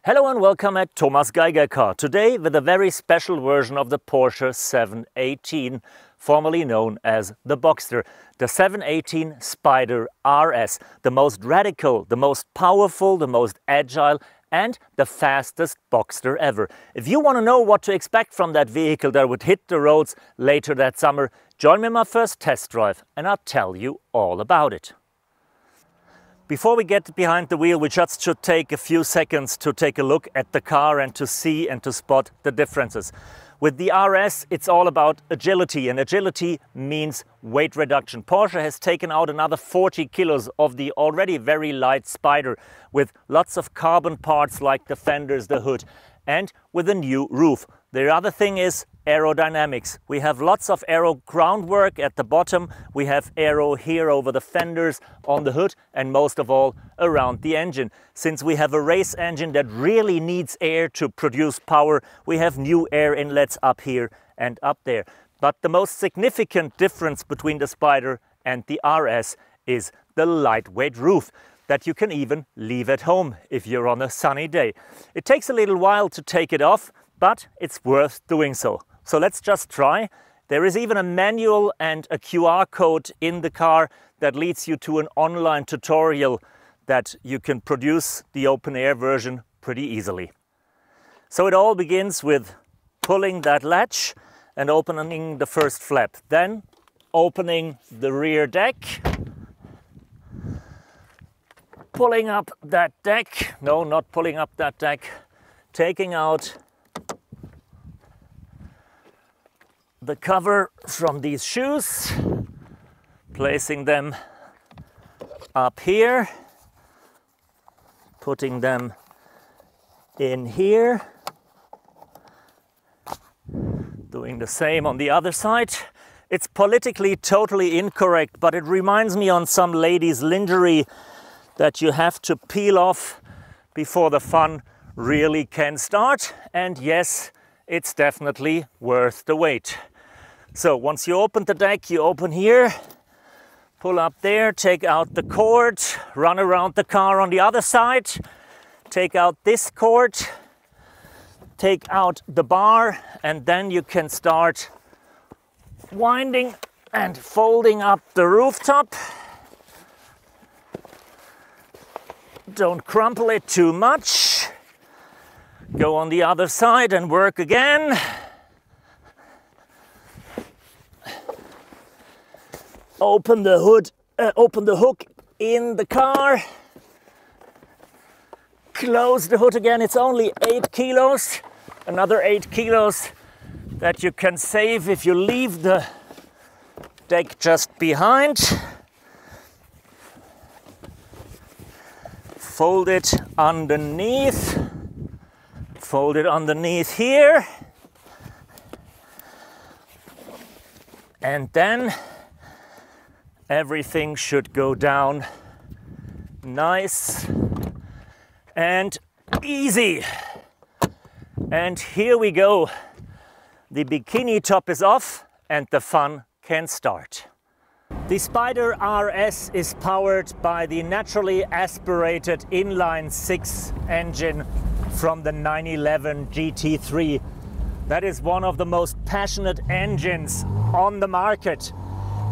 Hello and welcome at Thomas Geiger Car. Today with a very special version of the Porsche 718, formerly known as the Boxster. The 718 Spyder RS, the most radical, the most powerful, the most agile and the fastest Boxster ever. If you want to know what to expect from that vehicle that would hit the roads later that summer, join me in my first test drive and I'll tell you all about it. Before we get behind the wheel, we just should take a few seconds to take a look at the car and to see and to spot the differences. With the RS, it's all about agility, and agility means weight reduction. Porsche has taken out another 40 kilos of the already very light Spyder with lots of carbon parts like the fenders, the hood, and with a new roof. The other thing is aerodynamics. We have lots of aero groundwork at the bottom. We have aero here over the fenders, on the hood, and most of all around the engine. Since we have a race engine that really needs air to produce power, we have new air inlets up here and up there. But the most significant difference between the Spyder and the RS is the lightweight roof that you can even leave at home if you're on a sunny day. It takes a little while to take it off, but it's worth doing so. So let's just try. There is even a manual and a QR code in the car that leads you to an online tutorial that you can produce the open air version pretty easily. So it all begins with pulling that latch and opening the first flap. Then opening the rear deck. Pulling up that deck. No, not pulling up that deck. Taking out the cover from these shoes, placing them up here, putting them in here, doing the same on the other side. It's politically totally incorrect, but it reminds me on some ladies' lingerie that you have to peel off before the fun really can start. And yes, it's definitely worth the wait. So once you open the deck, you open here, pull up there, take out the cord, run around the car on the other side, take out this cord, take out the bar, and then you can start winding and folding up the rooftop. Don't crumple it too much. Go on the other side and work again. Open the hood, open the hook in the car. Close the hood again. It's only 8 kilos. Another 8 kilos that you can save if you leave the deck just behind. Fold it underneath. Fold it underneath here. And then everything should go down nice and easy. And here we go. The bikini top is off and the fun can start. The Spyder RS is powered by the naturally aspirated inline-six engine from the 911 GT3. That is one of the most passionate engines on the market,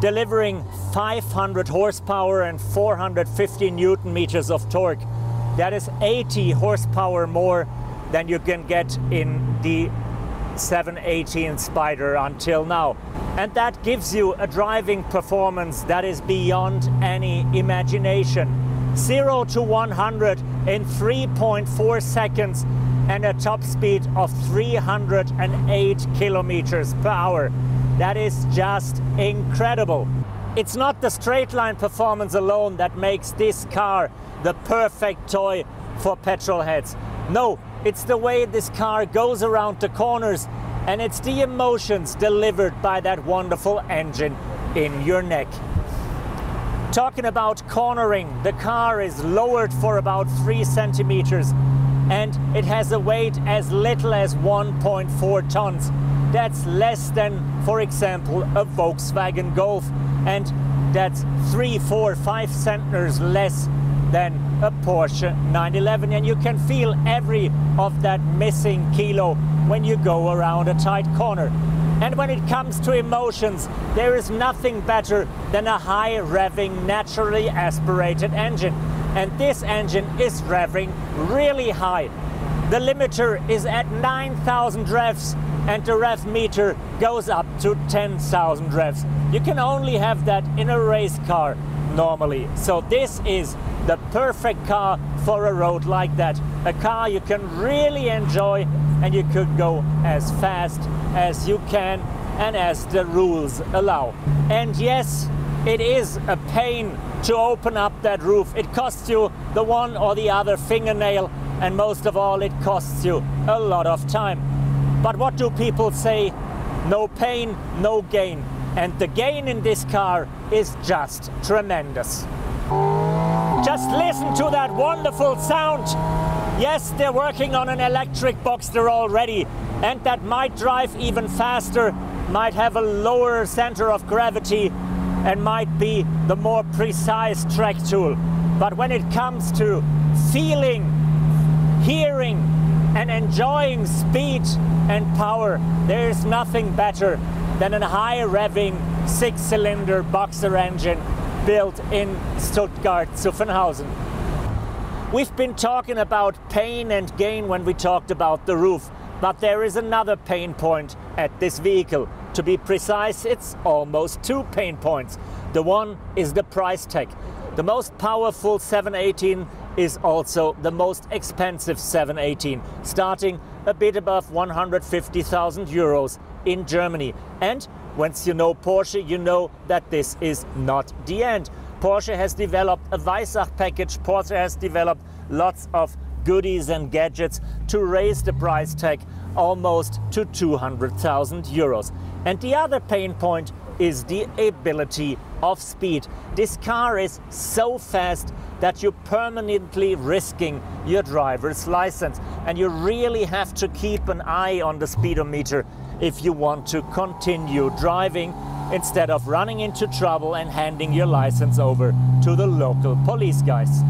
delivering 500 horsepower and 450 Newton meters of torque. That is 80 horsepower more than you can get in the 718 Spyder until now. And that gives you a driving performance that is beyond any imagination. 0 to 100 in 3.4 seconds and a top speed of 308 kilometers per hour. That is just incredible. It's not the straight line performance alone that makes this car the perfect toy for petrol heads. No, it's the way this car goes around the corners, and it's the emotions delivered by that wonderful engine in your neck. Talking about cornering, the car is lowered for about 3 centimeters and it has a weight as little as 1.4 tons. That's less than, for example, a Volkswagen Golf, and that's 3, 4, 5 centners less than a Porsche 911, and you can feel every of that missing kilo when you go around a tight corner. And when it comes to emotions, there is nothing better than a high revving, naturally aspirated engine. And this engine is revving really high. The limiter is at 9,000 revs and the rev meter goes up to 10,000 revs. You can only have that in a race car normally. So this is the perfect car for a road like that. A car you can really enjoy, and you could go as fast as you can and as the rules allow. And yes, it is a pain to open up that roof. It costs you the one or the other fingernail, and most of all, it costs you a lot of time. But what do people say? No pain, no gain. And the gain in this car is just tremendous. Just listen to that wonderful sound. Yes, they're working on an electric Boxster already, and that might drive even faster, might have a lower center of gravity, and might be the more precise track tool. But when it comes to feeling, hearing, and enjoying speed and power, there is nothing better than a high-revving 6-cylinder Boxster engine built in Stuttgart-Zuffenhausen. We've been talking about pain and gain when we talked about the roof, but there is another pain point at this vehicle. To be precise, it's almost 2 pain points. The one is the price tag. The most powerful 718 is also the most expensive 718, starting a bit above 150,000 euros in Germany. And once you know Porsche, you know that this is not the end. Porsche has developed a Weissach package. Porsche has developed lots of goodies and gadgets to raise the price tag almost to 200,000 euros. And the other pain point is the ability of speed. This car is so fast that you're permanently risking your driver's license, and you really have to keep an eye on the speedometer if you want to continue driving, instead of running into trouble and handing your license over to the local police guys.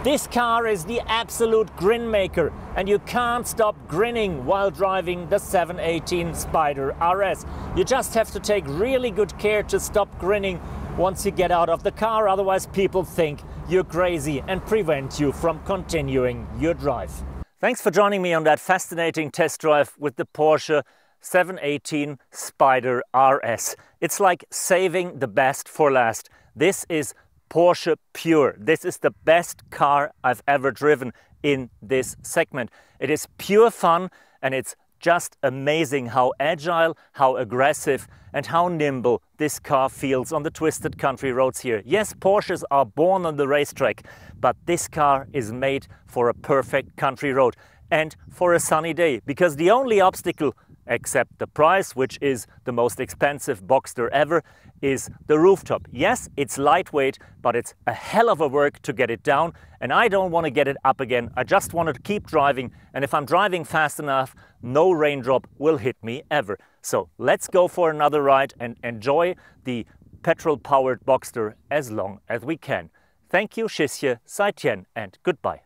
This car is the absolute grin maker, and you can't stop grinning while driving the 718 Spider RS. You just have to take really good care to stop grinning once you get out of the car, otherwise people think you're crazy and prevent you from continuing your drive. Thanks for joining me on that fascinating test drive with the Porsche 718 Spider RS. It's like saving the best for last. This is Porsche pure. This is the best car I've ever driven in this segment. It is pure fun, and it's just amazing how agile, how aggressive, and how nimble this car feels on the twisted country roads here. Yes, Porsches are born on the racetrack, but this car is made for a perfect country road and for a sunny day, because the only obstacle, except the price, which is the most expensive Boxster ever, is the rooftop. Yes, it's lightweight, but it's a hell of a work to get it down, and I don't want to get it up again. I just want to keep driving, and if I'm driving fast enough, no raindrop will hit me ever. So let's go for another ride and enjoy the petrol-powered Boxster as long as we can. Thank you, Tschüsschen, Seitchen, and goodbye.